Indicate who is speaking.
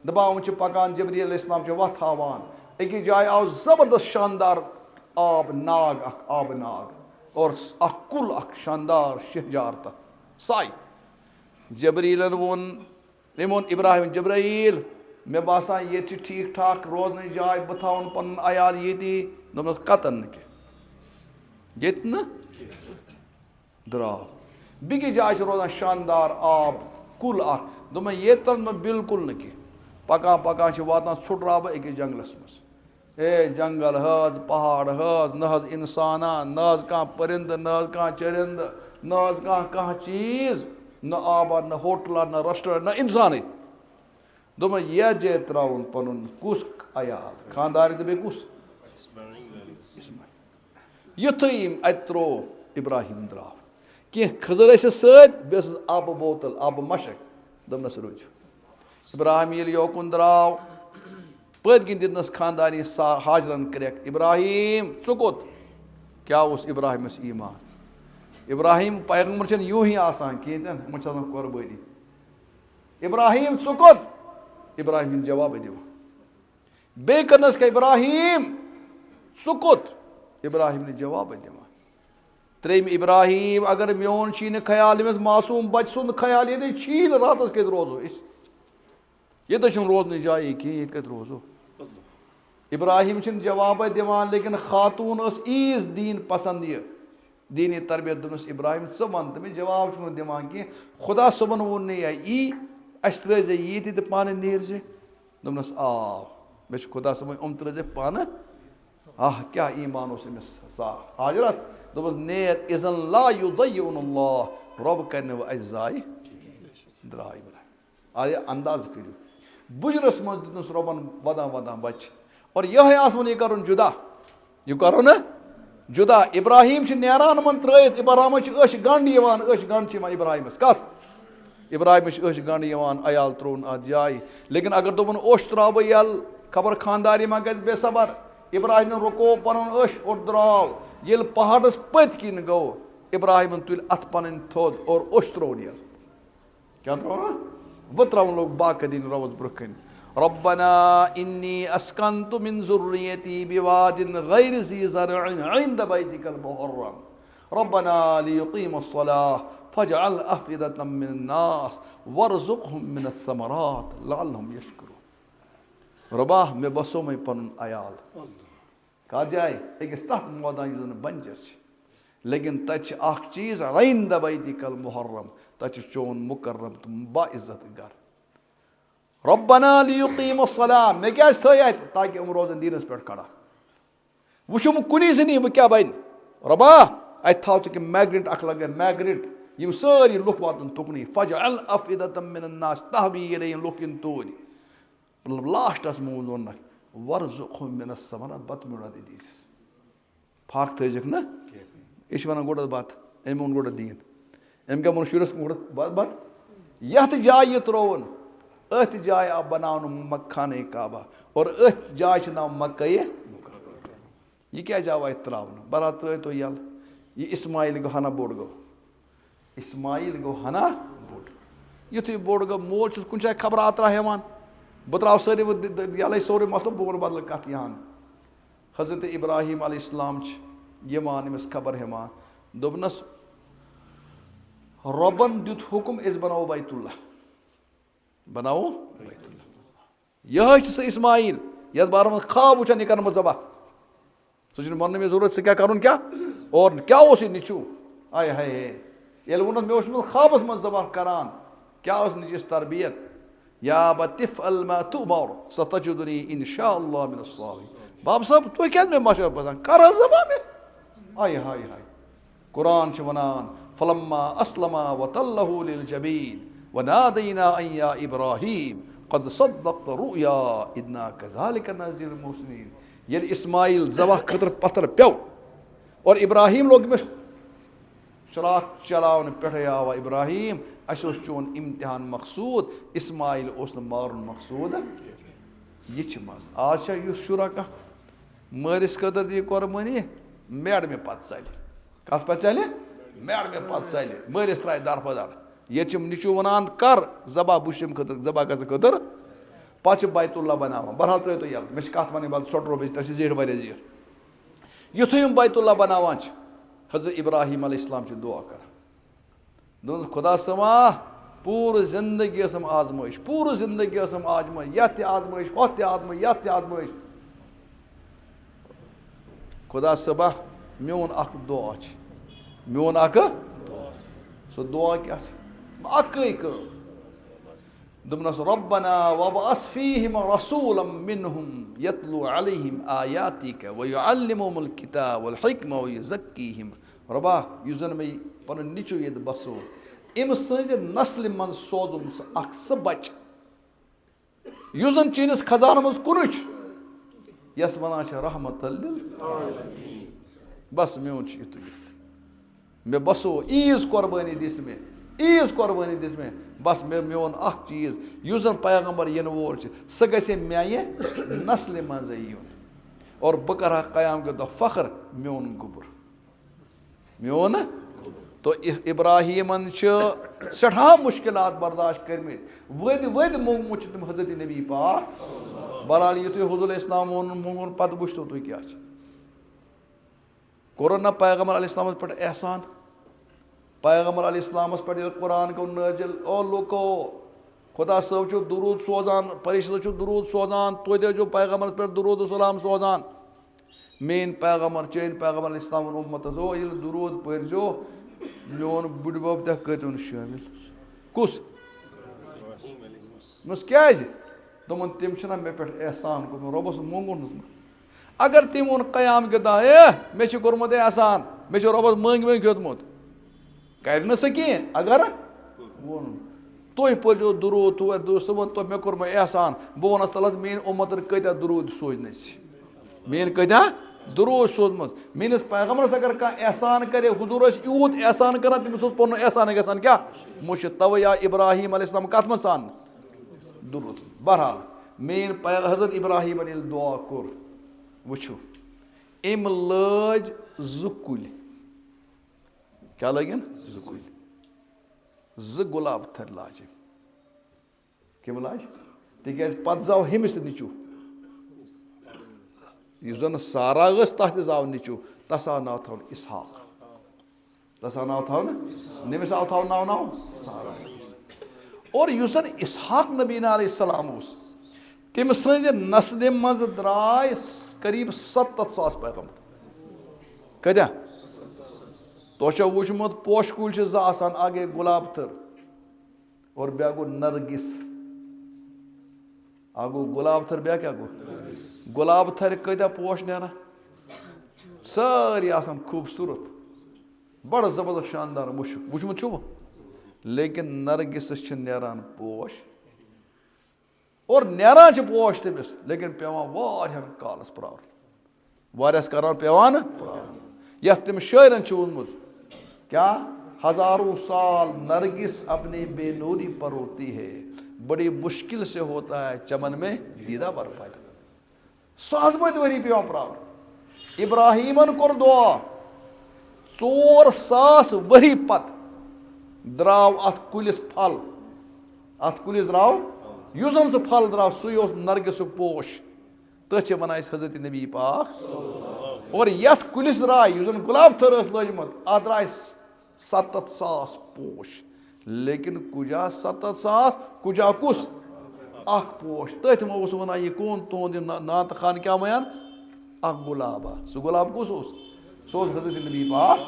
Speaker 1: दबाव पकान जबरील इस्लाम वत हावान अकिस जाए आओ जबरदस्त शानदार आब नाग आब नाग और कुल शानदार शहजार तथ साई जबरीलन वोन इब्राहिम जबरील मे बासान ये ठीक ठाक रोजन जाए बह थवन पन अयाल ये दोपस कतन ये द्राव बिकी जाए रोजान शानदार आब कुल दोपन ये तन बिल्कुल न कह पकान पकान वातान छुटरा बह अकिस जंगलस मज जंगल हज पहाड़ हज न इंसाना न कह परिंद न कह चरिंद न कह चीज न आबा न होटला न रेस्टोरेंट न इंसान दोपन यह जे त्राउन पनुन कुस अयाल खानदार तो बे कुस युथम अत त्रो इब्राहिम द्राव कह खजर सत आब बोतल आब मशक दोपनस रुज इब्राहिम ये योकुन द्राव पद किन दिनस खानदानी हाजरन क्रैक इब्राहिम चुकुत क्या उस इब्राहिम ईमान इब्राहिम पैगम्बर यूं ही आसान कहें कुर्बानी इब्राहिम चुकुत इब्राहिम जवाब दिव बे करनस का इब्राहिम चुकुत इब्राहिम ने जवाब दिव त्रेम इब्राहिम अगर मोन शी ख्याल मासूम बच सुंद ख्याल ये शील रात कत रोजो ये रोजन जाए कह कत रोजो इब्राहिम जवाब दिवान लेकिन खातून ईज दीन पसंद ये दीनी तरबियत दोनस इब्राहिम च वन तमें जवाब दिवान कह खुदा सुबन वोन ने यी अस त्र ये पान नीर जे दोपनस आ मे खुदा सुबन त्र पान आह क्या ईमान अमिस हाजरस दोपस नेर इजन ला युदय्युनल्लाह रब कर जाय द्राय आया अंदाज करू बुजरस मज दितनस रबन वदा वदा बच और यह आसवन यह कर जुदा यह कर जुदा इब्राहिम नेरान मन त्रत इब्राहिम अश गंड गंड इब्राहिम कस इब्राहिम अश गंड अयाल त्रोन अत जाय लेकिन अगर दोपन ओश त्राव यल खबर खानदारी मा गज बेसबर इब्राहिम रुको पन अश और द्राव ये पहाड़स पत किन गो इब्राहिम तुल अत पन थोद और ओश त्रोन यल क्या त्रोन वह त्रावन लोग बाकदीन रोज ब्रुखन रब्बना इन्नी अस्कन्तु मिन ज़ुर्रियती बिवादिन गैर ज़ी ज़रअन इंद बैतिकल मुहर्रम रब्बना लियुक़ीमुस्सलाह फजअल अफ़इदतम मिनन नास वरज़ुक़हुम मिनथ समरात लअल्लहुम यशकुरून रबा मे बसो में पन अयाल कह जाए अकिस तथ मोदान बंजस लेकिन तत चीज इंद बैतिकल मुहर्रम तत चोन मुकर्रम तो बाइज्जत घर रब्बना लियुक़ीमुस्सलाह मे क्या थत ताकि हम रोजन दीनस पे खड़ा वुम कुनी जनी वह क्या बन रबा अत थो कि मैग्नेट अख लगन मैग्नेट यम सारी लुक वातन तुकनी फजअल अफ़इदतम मिनन नास तहवीर लुक इन तून मतलब लास्टस मूल वन वरज़ुक़हुम मिनस समरात बत मुड़ा दीस फाक थक ना यह वन गोड़ बत अम ओन गोड़ दीन अम क्या वो शुरस गोड़ बत यथ जाय यह त्रोन अथ जाय अब बनावन मखाने काबा और अथ जाय नाम मक्का यह क्या जावा त्रावन बरा त्र तो यल यह इस्माइल गो हना बोड़ गो इस्माइल गो हना बोड़ युथ बोड़ गो मोल कुछ जाए खबर आतरा हेवान बह त्राव सारे यल सोरे मसल बोर बदल कत यहाँ हजरत इब्राहिम अलैहिस्सलाम यमान अमिस खबर हेमान दोपनस रबन दुत हुकुम इस बनाओ बैतुल्लाह बनाओ बैतुल्लाह यह सह इस्माइल यथ बार में खाब वुचान यह कर जबा सह मन में जरूरत क्या कर क्या और क्या निचू आय हाय ये वोन मे खाबस मन जबा करान क्या निचस तरबियत या बतिफ़अल मा तुमर सतजदुनी इंशाअल्लाह मिनस साबिरीन बाब साहब तुह क्या मे मशवर पसान कर जबा मे आय हाय हाय कुरान वनान फलम्मा अस्लमा वतल्लहु लिलजबीन वनादैना अन या इब्राहीम क़द सद्दक़्त रुया इन्ना कज़ालिक नज़ील मुहसिनीन ये इस्माइल ज़बह खतर पत्थर प्यो और इब्राहिम लोग में शराक चलावन पे आवा इब्राहिम अस चोन इम्तिहान मकसूद इस्माइल मारुन मकसूद यह मज आज शुरा कह मरिस खतर दी कुर्बानी मेड़ में पत चल कस पे चल मेड़ में पत चल मरिस त्राय दर फदर ये निचू वनान कर जबा बुशम खतर जबा गज खतर पाच बैतुल्ला बनावान बहरहाल त्रो तो यल मे कत वन बल सट्रो बज तक जीठ वारिया जीठ युथु बैतुल्ला बनावान हजरत इब्राहिम अलैहिस्सलाम दुआ कर दोन खुदा समा पूर जिंदगी आजमाइश पूर जिंदगी आजमाइश यह आजमाइश वह आजमाइश यह आजमाइश खुदा सबा मोन अख दुआ मोन अख सो दुआ क्या अकै दोपनस रब्बना वबअस फीहिम रसूलन मिनहुम यतलू अलैहिम आयातिक व युअल्लिमुहुमुल किताब वल हिकमत व युज़क्कीहिम रब्बा युस जन मे पन निचु ये बसो अम सज नस्ल मन सोजुम सह बच युस जन चीनिस खजान मज कुनुच यस वनान रहमत बस मोन युत मे बसो ईज कुर्बानी दिस मे ईज कुर्बानी दिस मे बस मे मोन अख चीज युस जन पैगम्बर इन वोल सह गसे मे नस्ल मज युन और बह कर कयाम के दो फख्र मोन गुबर मोन तो इब्राहिमन सठा मुश्किलात बर्दाश्त कर्म वद वद मोंगमुत तम हजरत नबी पाक बहरहाल यु हुज़ुर इस्लाम मोंगुन पत वुचतो तुम क्या कोर ना पैगम्बर अलैहिस्सलाम पे एहसान पैगम्बर अलैहिस्सलाम पे कुरान को नाजिल ओ लोको खुदा सब दुरूद सोजान फरिश्तो दुरूद सोजान तो दो पैगम्बर पे दुरूद सलाम सोजान मेन पैगम्बर चैन पैगम्बर अलैहिस्सलाम उम्मत ओ ये दुरूद पर्जो मोन बुड़ बब तक कतन शामिल कुस क्या दमन तम मे पे एहसान कोर रबस मोंगुन अगर तम वोन कयाम के दह मे कोर्मुत एहसान मे रबस मंग मंग हेतमुत कर न कहें अगर वोन तुह पर्जो दुरूद सह वन तो मे कोर एहसान बह वनस तल मेन उम्मतन कत्या दुरूद सोजन मेन कत्या दुरूद सोजम मेनिस पैगम्बरस अगर कह एहसान करे हुजूर यूत एहसान कर तमिस पुन एहसान गसान क्या मुश तवे या इब्राहिम अलैहिस्सलाम कत मन सान दुरूद बहरहाल मेन हजरत इब्राहिम दुआ कोर वुचो अम लज जुकुल क्या लगन जुकुल ज गुलाब थर लाज कम लाज तिक पत जाव हमिस निचू युस जन सारा तथ जाव निचू तस आव नाव थवन इसहाक तस आव नाव थवन नमिस आव थवन नाव नाव सारा और युस जन इसहाक नबीना अलैहिस्सलाम तम सज नस्ल मज द्राय करीब 70,000 पैगम्बर कत्या तो वुचमुत पोश कुल आगे गुलाब थर और ब्या गो नरगिस गो गुलाब थर ब्या क्या गो गुलाब थर कत्या पोश नेरा सारी आसान खूबसूरत बड़ जबरदस्त शानदार वुचमुत छुव लेकिन नरगिस नेरान पोश और नेरान पोश तमिस लेकिन पेवान वारियान कालस प्रार वारियास करान पेवान प्रार यह तम शायरन वोनमुत क्या हजारों साल नरगिस अपनी बेनूरी पर होती है बड़ी मुश्किल से होता है चमन में दीदा बरपा 7 वरी पेवान प्रार इब्राहिमन कोर दुआ 4,000 वरी पत द्राव अथ कुलिस फल अथ कुलिस द्राव युजन सह फल द्राव सु नरगिस पोश तथ वन हजरत नबी पाक और यथ कुलिस द्राय युजन गुलाब थर लजमत अ द्राय 7,000 पोश लेकिन कुजा 7,000 कुजा कुस अख पोश तथ वन यह कौन तुंद नात खान क्या मयान अख गुलाबा सह गुलाब कुस सो हजरत नबी पाक